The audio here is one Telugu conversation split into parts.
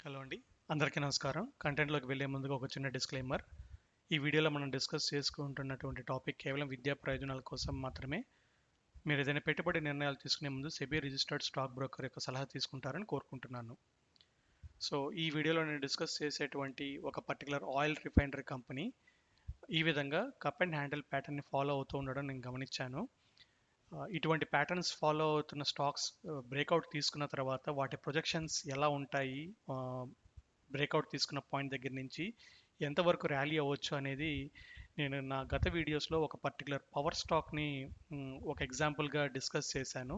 హలో అండి, అందరికీ నమస్కారం. కంటెంట్లోకి వెళ్ళే ముందుగా ఒక చిన్న డిస్క్లైమర్. ఈ వీడియోలో మనం డిస్కస్ చేసుకుంటున్నటువంటి టాపిక్ కేవలం విద్యా ప్రయోజనాల కోసం మాత్రమే. మీరు ఏదైనా పెట్టుబడి నిర్ణయాలు తీసుకునే ముందు సెబీ రిజిస్టర్డ్ స్టాక్ బ్రోకర్ యొక్క సలహా తీసుకుంటారని కోరుకుంటున్నాను. సో ఈ వీడియోలో నేను డిస్కస్ చేసేటువంటి ఒక పర్టికులర్ ఆయిల్ రిఫైనరీ కంపెనీ ఈ విధంగా కప్ అండ్ హ్యాండిల్ ప్యాటర్న్ని ఫాలో అవుతూ ఉండడం నేను గమనించాను. ఇటువంటి ప్యాటర్న్స్ ఫాలో అవుతున్న స్టాక్స్ బ్రేక్అవుట్ తీసుకున్న తర్వాత వాటి ప్రొజెక్షన్స్ ఎలా ఉంటాయి, బ్రేక్అవుట్ తీసుకున్న పాయింట్ దగ్గర నుంచి ఎంతవరకు ర్యాలీ అవ్వచ్చు అనేది నేను నా గత వీడియోస్లో ఒక పర్టికులర్ పవర్ స్టాక్ని ఒక ఎగ్జాంపుల్గా డిస్కస్ చేశాను.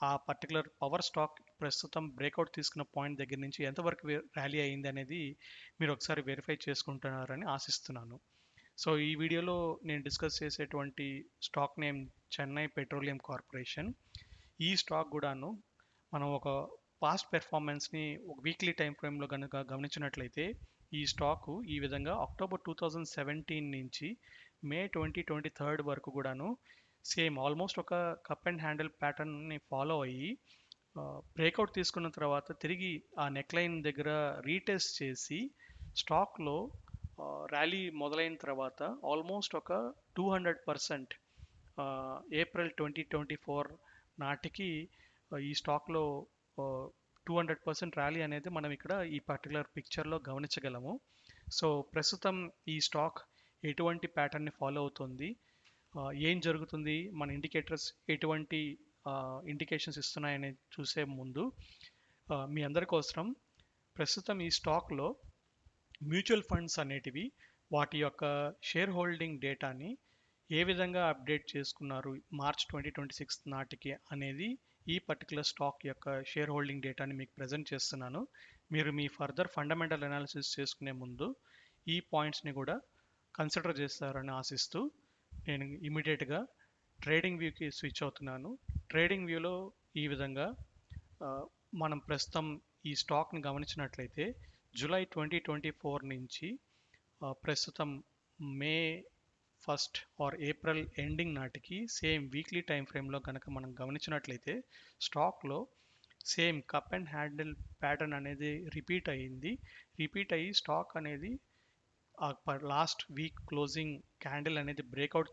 ఆ పర్టికులర్ పవర్ స్టాక్ ప్రస్తుతం బ్రేక్అవుట్ తీసుకున్న పాయింట్ దగ్గర నుంచి ఎంతవరకు ర్యాలీ అయింది అనేది మీరు ఒకసారి వెరిఫై చేసుకుంటున్నారని ఆశిస్తున్నాను. సో ఈ వీడియోలో నేను డిస్కస్ చేసేటువంటి stock name Chennai petroleum corporation. ఈ స్టాక్ కూడాను మనం ఒక పాస్ట్ పెర్ఫార్మెన్స్ని ఒక వీక్లీ టైం ఫ్రేమ్లో కనుక గమనించినట్లయితే ఈ స్టాకు ఈ విధంగా అక్టోబర్ 2017 నుంచి మే 2023 వరకు కూడాను సేమ్ ఆల్మోస్ట్ ఒక కప్ అండ్ హ్యాండిల్ ప్యాటర్న్ని ఫాలో అయ్యి బ్రేక్అవుట్ తీసుకున్న తర్వాత తిరిగి ఆ నెక్లైన్ దగ్గర రీటెస్ట్ చేసి స్టాక్లో ర్యాలీ మొదలైన తర్వాత ఆల్మోస్ట్ ఒక 200% ఏప్రిల్ 2024 నాటికి ఈ స్టాక్లో 200% ర్యాలీ అనేది మనం ఇక్కడ ఈ పర్టికులర్ పిక్చర్లో గమనించగలము. సో ప్రస్తుతం ఈ స్టాక్ ఎటువంటి ప్యాటర్న్ని ఫాలో అవుతుంది, ఏం జరుగుతుంది, మన ఇండికేటర్స్ ఎటువంటి ఇండికేషన్స్ ఇస్తున్నాయని చూసే ముందు మీ అందరి కోసం ప్రస్తుతం ఈ స్టాక్లో మ్యూచువల్ ఫండ్స్ అనేటివి వాటి యొక్క షేర్ హోల్డింగ్ డేటాని ఏ విధంగా అప్డేట్ చేసుకున్నారు మార్చ్ 2026 నాటికి అనేది ఈ పర్టికులర్ స్టాక్ యొక్క షేర్ హోల్డింగ్ డేటాని మీకు ప్రజెంట్ చేస్తున్నాను. మీరు మీ ఫర్దర్ ఫండమెంటల్ అనాలిసిస్ చేసుకునే ముందు ఈ పాయింట్స్ని కూడా కన్సిడర్ చేస్తారని ఆశిస్తూ నేను ఇమీడియట్గా ట్రేడింగ్ వ్యూకి స్విచ్ అవుతున్నాను. ట్రేడింగ్ వ్యూలో ఈ విధంగా మనం ప్రస్తుతం ఈ స్టాక్ని గమనించినట్లయితే జూలై 2024 నుంచి ప్రస్తుతం మే 1 ఆర్ ఏప్రిల్ ఎండింగ్ నాటికి సేమ్ వీక్లీ టైం ఫ్రేమ్లో కనుక మనం గమనించినట్లయితే స్టాక్లో same cup and handle pattern అనేది రిపీట్ అయ్యి స్టాక్ అనేది లాస్ట్ వీక్ క్లోజింగ్ క్యాండిల్ అనేది బ్రేక్అవుట్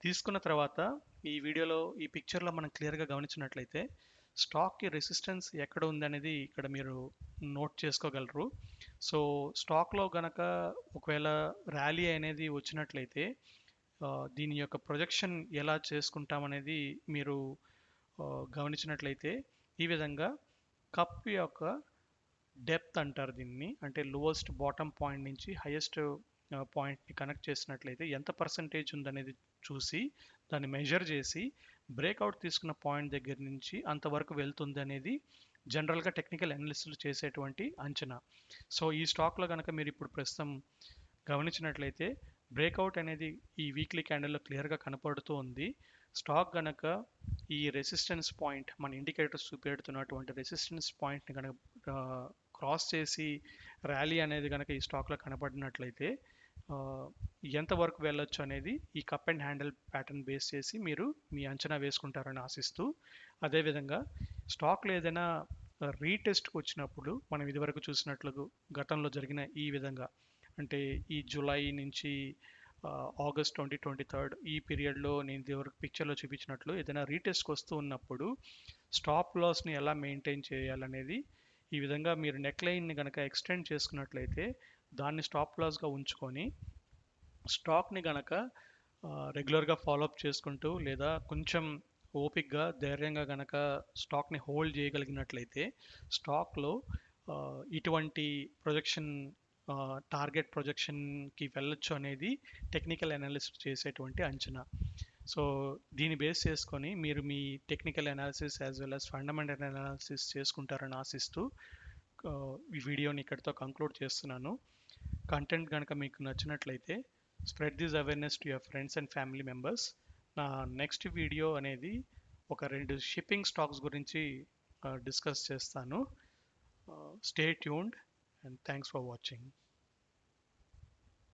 తీసుకున్న తర్వాత ఈ వీడియోలో ఈ పిక్చర్లో మనం క్లియర్గా గమనించినట్లయితే స్టాక్కి రెసిస్టెన్స్ ఎక్కడ ఉంది అనేది ఇక్కడ మీరు నోట్ చేసుకోగలరు. సో స్టాక్లో గనక ఒకవేళ ర్యాలీ అనేది వచ్చినట్లయితే దీని యొక్క ప్రొజెక్షన్ ఎలా చేసుకుంటామనేది మీరు గమనించినట్లయితే ఈ విధంగా కప్ యొక్క డెప్త్ అంటారు దీన్ని, అంటే లోవెస్ట్ బాటమ్ పాయింట్ నుంచి హైయెస్ట్ పాయింట్ని కనెక్ట్ చేసినట్లయితే ఎంత పర్సంటేజ్ ఉందనేది చూసి దాన్ని మెజర్ చేసి బ్రేక్అవుట్ తీసుకున్న పాయింట్ దగ్గర నుంచి అంతవరకు వెళ్తుంది అనేది జనరల్గా టెక్నికల్ అనలిస్టులు చేసేటువంటి అంచనా. సో ఈ స్టాక్లో కనుక మీరు ఇప్పుడు ప్రస్తుతం గమనించినట్లయితే బ్రేక్అవుట్ అనేది ఈ వీక్లీ క్యాండిల్లో క్లియర్గా కనపడుతూ ఉంది. స్టాక్ కనుక ఈ రెసిస్టెన్స్ పాయింట్ మన ఇండికేటర్స్ చూపెడుతున్నటువంటి రెసిస్టెన్స్ పాయింట్ని కనుక క్రాస్ చేసి ర్యాలీ అనేది కనుక ఈ స్టాక్లో కనపడినట్లయితే ఎంతవరకు వెళ్ళొచ్చు అనేది ఈ cup and handle pattern base చేసి మీరు మీ అంచనా వేసుకుంటారని ఆశిస్తూ, అదేవిధంగా స్టాక్లో ఏదైనా రీటెస్ట్కి వచ్చినప్పుడు మనం ఇదివరకు చూసినట్లు గతంలో జరిగిన ఈ విధంగా అంటే ఈ జూలై నుంచి ఆగస్ట్ 2023 ఈ పీరియడ్లో నేను ఇదివరకు పిక్చర్లో చూపించినట్లు ఏదైనా రీటెస్ట్కి వస్తూ ఉన్నప్పుడు స్టాప్ లాస్ని ఎలా మెయింటైన్ చేయాలనేది ఈ విధంగా మీరు నెక్ లైన్ని కనుక ఎక్స్టెండ్ చేసుకున్నట్లయితే దాన్ని స్టాప్ లాస్గా ఉంచుకొని స్టాక్ని కనుక రెగ్యులర్గా ఫాలోఅప్ చేసుకుంటూ లేదా కొంచెం ఓపిక్గా ధైర్యంగా కనుక స్టాక్ని హోల్డ్ చేయగలిగినట్లయితే స్టాక్లో ఇటువంటి ప్రొజెక్షన్ టార్గెట్ ప్రొజెక్షన్కి వెళ్ళొచ్చు అనేది టెక్నికల్ అనాలిసిస్ చేసేటువంటి అంచనా. సో దీన్ని బేస్ చేసుకొని మీరు మీ technical analysis as well as fundamental analysis చేసుకుంటారని ఆశిస్తూ ఈ వీడియోని ఇక్కడితో కంక్లూడ్ చేస్తున్నాను. కంటెంట్ కనుక మీకు నచ్చినట్లయితే spread this awareness to your friends and family members. నా నెక్స్ట్ వీడియో అనేది ఒక 2 షిప్పింగ్ స్టాక్స్ గురించి డిస్కస్ చేస్తాను. Stay tuned and thanks for watching.